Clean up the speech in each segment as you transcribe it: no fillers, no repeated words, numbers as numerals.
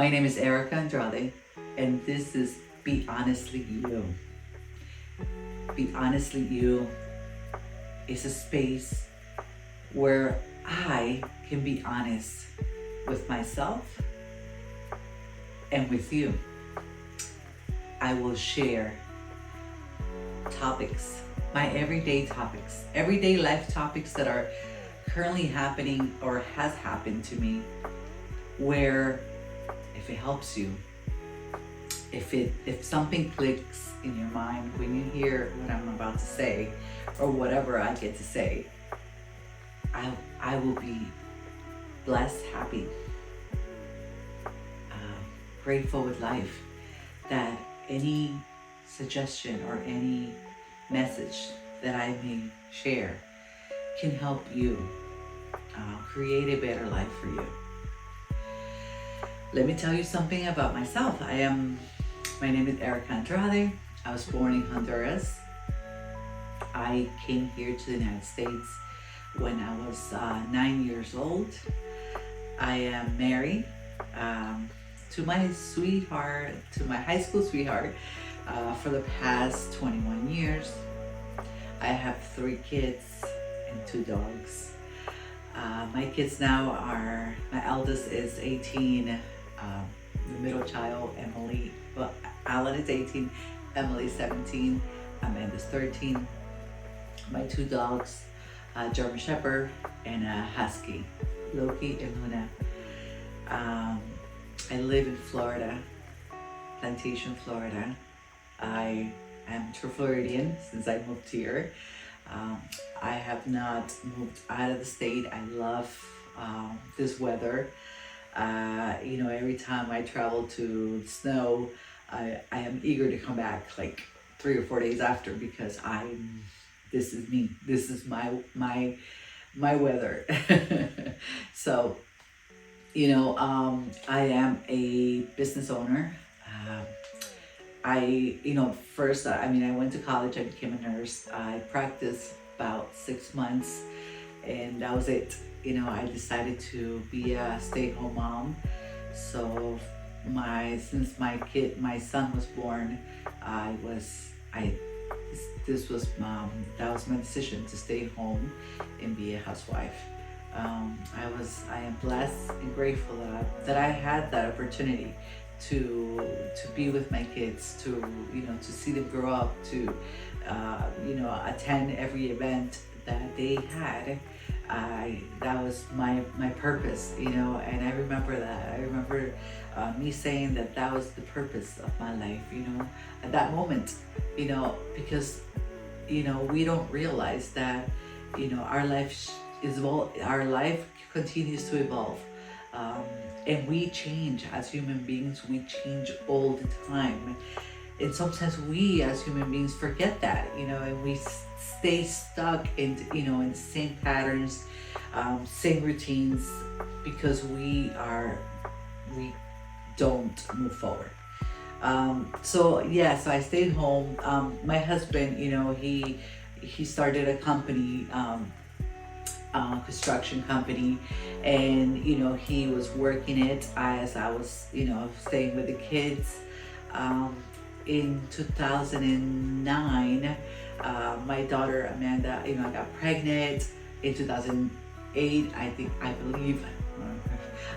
My name is Erica Andrade, and this is Be Honestly You. Be Honestly You is a space where I can be honest with myself and with you. I will share topics, my everyday topics, everyday life topics that are currently happening or has happened to me, where if it helps you, if something clicks in your mind when you hear what I'm about to say or whatever I get to say, I will be blessed, happy, grateful with life that any suggestion or any message that I may share can help you create a better life for you. Let me tell you something about myself. My name is Erica Andrade. I was born in Honduras. I came here to the United States when I was 9 years old. I am married to my sweetheart, to my high school sweetheart, for the past 21 years. I have 3 kids and 2 dogs. My kids now are, my eldest is 18, the middle child, Emily, well, Alan is 18, Emily is 17, Amanda's 13. My 2 dogs, German Shepherd and a Husky, Loki and Luna. I live in Florida, Plantation, Florida. I am true Floridian since I moved here. I have not moved out of the state. I love this weather. Every time I travel to snow, I am eager to come back like 3 or 4 days after, because this is me. This is my weather. So, I am a business owner. I went to college, I became a nurse. I practiced about 6 months and that was it. I decided to be a stay-at-home mom. So since my son was born, that was my decision to stay home and be a housewife. I am blessed and grateful that I had that opportunity to be with my kids, to see them grow up, to attend every event that they had. That was my purpose, and I remember that. I remember me saying that was the purpose of my life, at that moment, because we don't realize that our life continues to evolve. And we change as human beings. We change all the time, and sometimes we as human beings forget that, and we stay stuck in the same patterns, same routines, because we don't move forward. So I stayed home. My husband, he started a company, construction company, and he was working it as I was staying with the kids. In 2009, my daughter Amanda, got pregnant. In 2008, I believe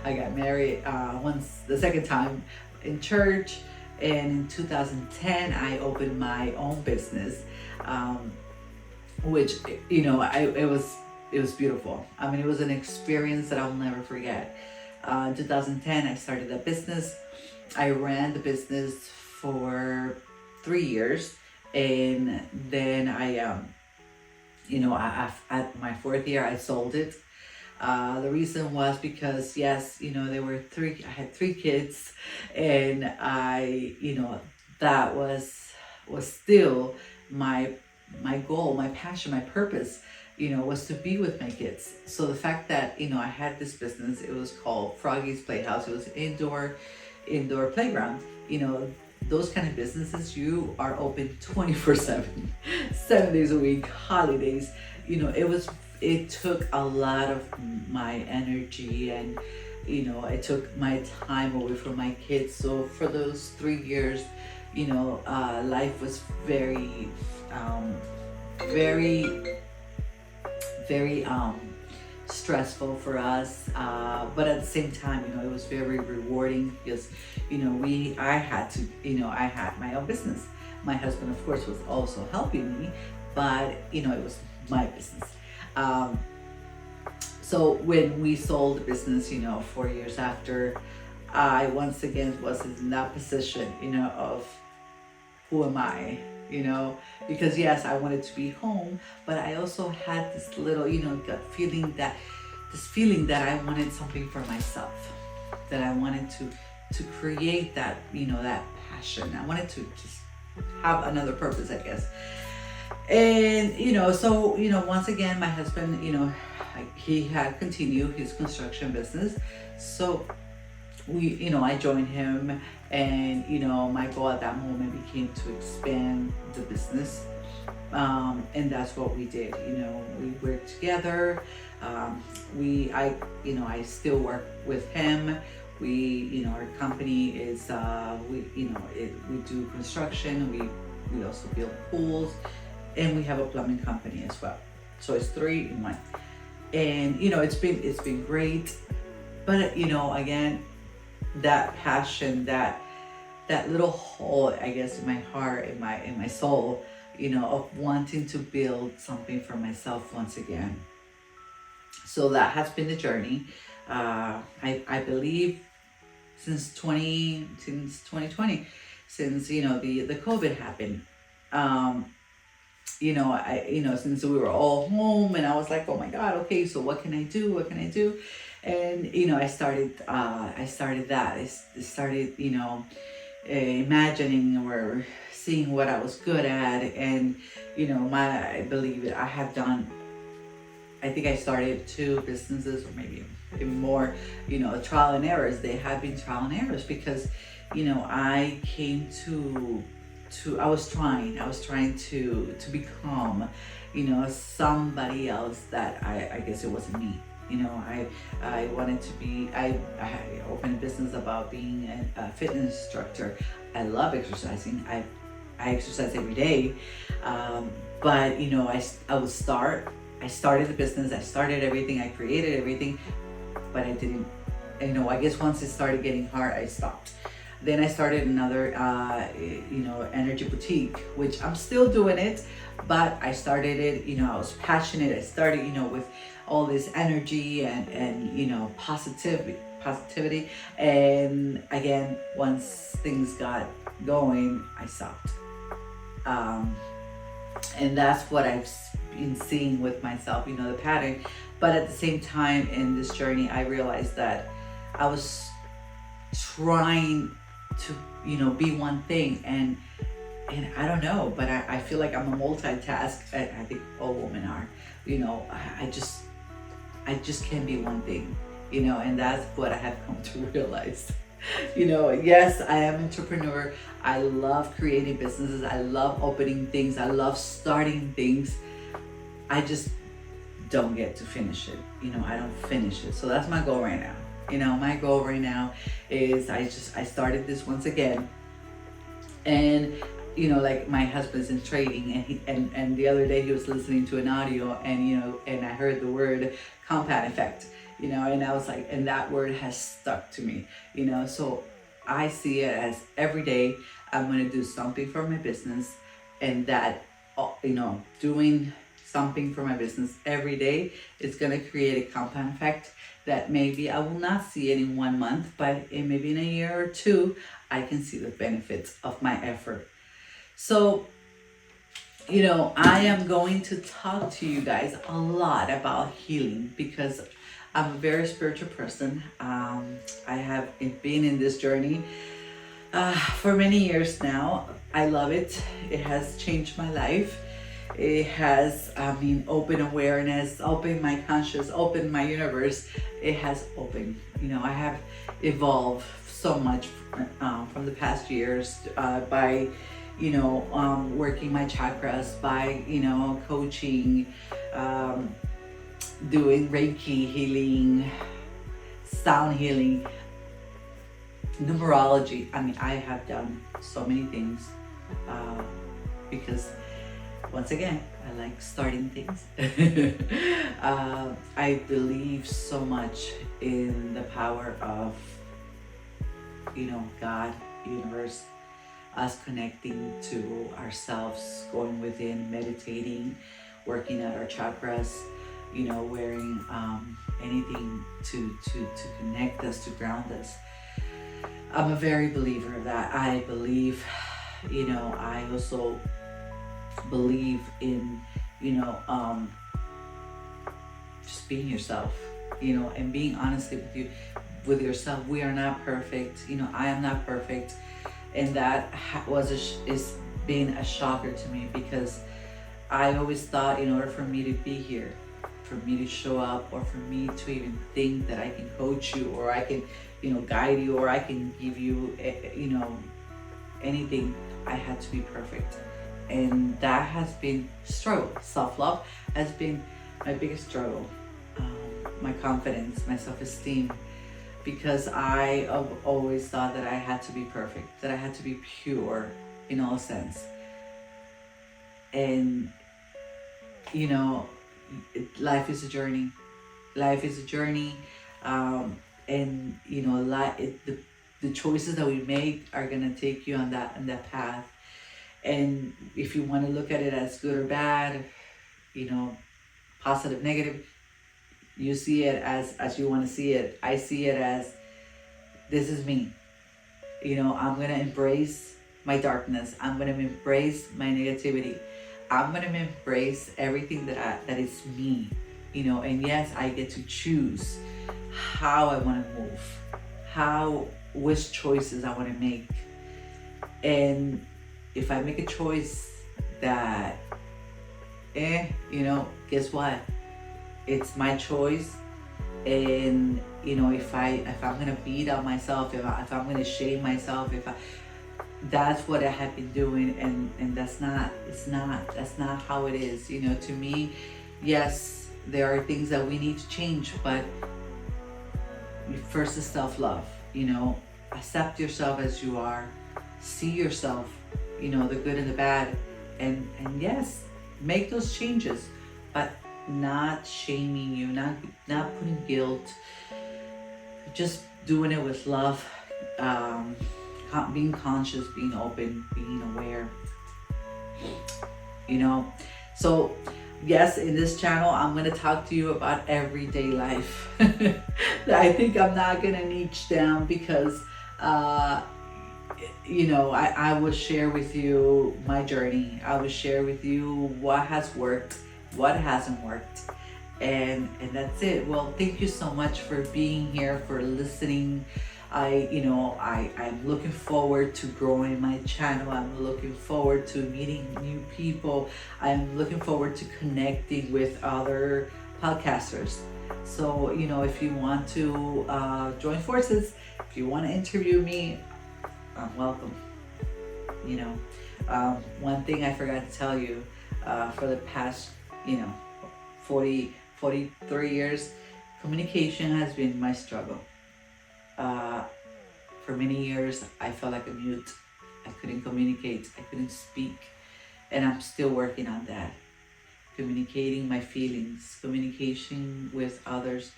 I got married the second time in church, and in 2010 I opened my own business, which it was beautiful. It was an experience that I'll never forget. In 2010, I started a business. I ran the business for 3 years, and then at my 4th year, I sold it. The reason was because, there were I had 3 kids, and that was still my goal, my passion, my purpose, was to be with my kids. So the fact that, I had this business, it was called Froggy's Playhouse. It was indoor playground. Those kind of businesses, you are open 24/7, 7 days a week, holidays. It took a lot of my energy and I took my time away from my kids. So for those 3 years, life was very, very, very stressful for us. But at the same time, it was very rewarding because, I had my own business. My husband, of course, was also helping me, but it was my business. Um, so when we sold the business, 4 years after, I once again was in that position, of who am I? Because yes, I wanted to be home, but I also had this little, gut feeling that I wanted something for myself, that I wanted to create that, that passion. I wanted to just have another purpose, I guess. And so once again, my husband, he had continued his construction business. So I joined him, and my goal at that moment became to expand the business, and that's what we did. We worked together. I still work with him. Our company is we do construction. We also build pools, and we have a plumbing company as well. So it's 3 in 1, and it's been great. But again, that passion, that little hole, I guess, in my heart, in my soul, of wanting to build something for myself once again. So that has been the journey. I believe since 2020, since the COVID happened. Since we were all home, and I was like, oh my God, okay, so what can I do? What can I do? And I started that. I started imagining or seeing what I was good at, and I believe it. I think I started 2 businesses, or maybe even more. Trial and errors. They have been trial and errors because I came to I was trying to become somebody else that I guess it wasn't me. I wanted to be. I opened a business about being a fitness instructor. I love exercising. I exercise every day, but I started the business. I started everything. I created everything, but I didn't. I guess once it started getting hard, I stopped. Then I started another, energy boutique, which I'm still doing it, but I started it. I was passionate. I started, with all this energy and positivity. And again, once things got going, I stopped. And that's what I've been seeing with myself, the pattern. But at the same time in this journey, I realized that I was trying to be one thing, and I don't know, but I feel like I'm a multitask. I think all women are. I just can't be one thing, and that's what I have come to realize. Yes, I am an entrepreneur. I love creating businesses. I love opening things. I love starting things. I just don't get to finish it. I don't finish it. So that's my goal right now. My goal right now is I started this once again, and like my husband's in trading, and the other day he was listening to an audio, and I heard the word compound effect, and I was like, and that word has stuck to me, so I see it as every day I'm going to do something for my business, and that doing something for my business every day is going to create a compound effect that maybe I will not see it in 1 month, but maybe in a year or 2, I can see the benefits of my effort. So, I am going to talk to you guys a lot about healing because I'm a very spiritual person. I have been in this journey for many years now. I love it. It has changed my life. It has, open awareness, open my conscious, open my universe. It has opened. I have evolved so much from the past years by, working my chakras, by, coaching, doing Reiki healing, sound healing, numerology. I mean, I have done so many things because, once again, I like starting things. I believe so much in the power of, God, universe, us connecting to ourselves, going within, meditating, working at our chakras, wearing anything to connect us, to ground us. I'm a very believer of that. I believe, I also believe in, just being yourself, and being honestly with yourself. We are not perfect. I am not perfect. And that is being a shocker to me, because I always thought, in order for me to be here, for me to show up, or for me to even think that I can coach you, or I can, guide you, or I can give you, anything, I had to be perfect. And that has been struggle. Self-love has been my biggest struggle. My confidence, my self-esteem, because I have always thought that I had to be perfect, that I had to be pure in all sense. And, life is a journey. Life is a journey. And, the choices that we make are going to take you on that path. And if you want to look at it as good or bad, positive, negative, you see it as you want to see it. I see it as, this is me. I'm going to embrace my darkness. I'm going to embrace my negativity. I'm going to embrace everything that is me. And yes, I get to choose how I want to move, which choices I want to make. And if I make a choice that, guess what? It's my choice. And, if I'm going to beat on myself, if I'm going to shame myself, that's what I have been doing. And that's not how it is. To me, yes, there are things that we need to change, but first is self-love. Accept yourself as you are, see yourself, the good and the bad, and yes, make those changes, but not shaming you, not putting guilt, just doing it with love, being conscious, being open, being aware. So yes, in this channel, I'm going to talk to you about everyday life. I think I'm not going to niche down, because, I will share with you my journey. I will share with you what has worked, what hasn't worked. And that's it. Well, thank you so much for being here, for listening. I'm looking forward to growing my channel. I'm looking forward to meeting new people. I'm looking forward to connecting with other podcasters. So, if you want to join forces, if you want to interview me, I'm welcome. One thing I forgot to tell you, for the past, 43 years, communication has been my struggle. For many years, I felt like a mute. I couldn't communicate. I couldn't speak. And I'm still working on that. Communicating my feelings, communication with others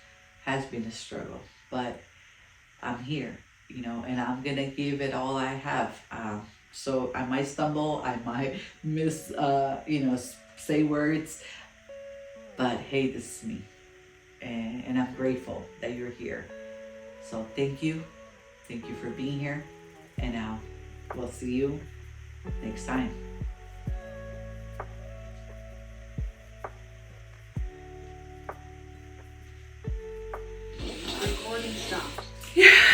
has been a struggle. But I'm here, and I'm going to give it all I have. So I might stumble. I might miss, say words. But hey, this is me. And I'm grateful that you're here. So thank you. Thank you for being here. And now we'll see you next time. Recording stopped. Yeah.